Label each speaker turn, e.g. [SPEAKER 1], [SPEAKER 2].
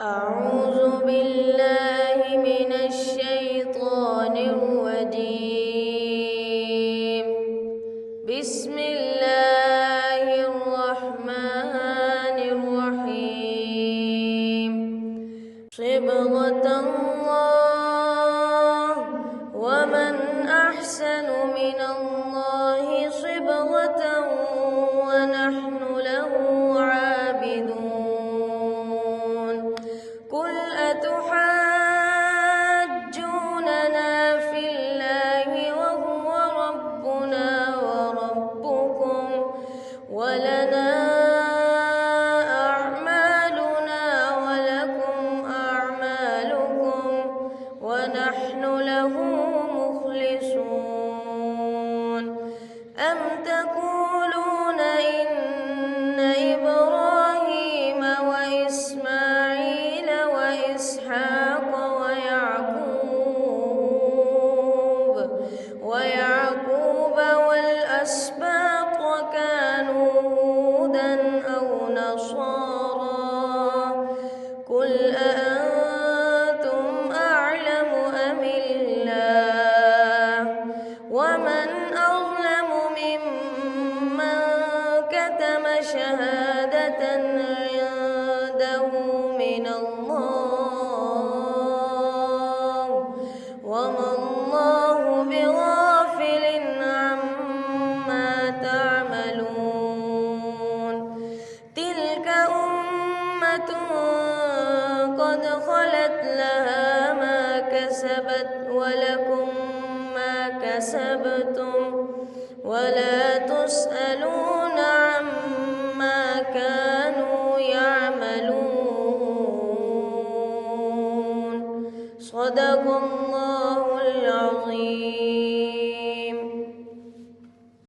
[SPEAKER 1] أعوذ بالله من الشيطان الرجيم. بسم الله الرحمن الرحيم. صبغة الله ومن أحسن من الله صبغة ونحن له عابدون. قل أتحاجوننا في الله وهو ربنا وربكم ولنا أعمالنا ولكم أعمالكم ونحن له مخلصون. أم تقولون إن إبراهيم وإسماعيل وإسحاق ويعقوب والأسباط كانوا هودا أو نصارى؟ قل أأنتم أعلم أم الله؟ ومن أظلم ممن كتم شهادة عنده من الله وما الله بغافل عما تعملون. تلك أمة قد خلت لها ما كسبت ولكم ما كسبتم ولا تسألون عما كانوا يعملون. صدق الله العظيم.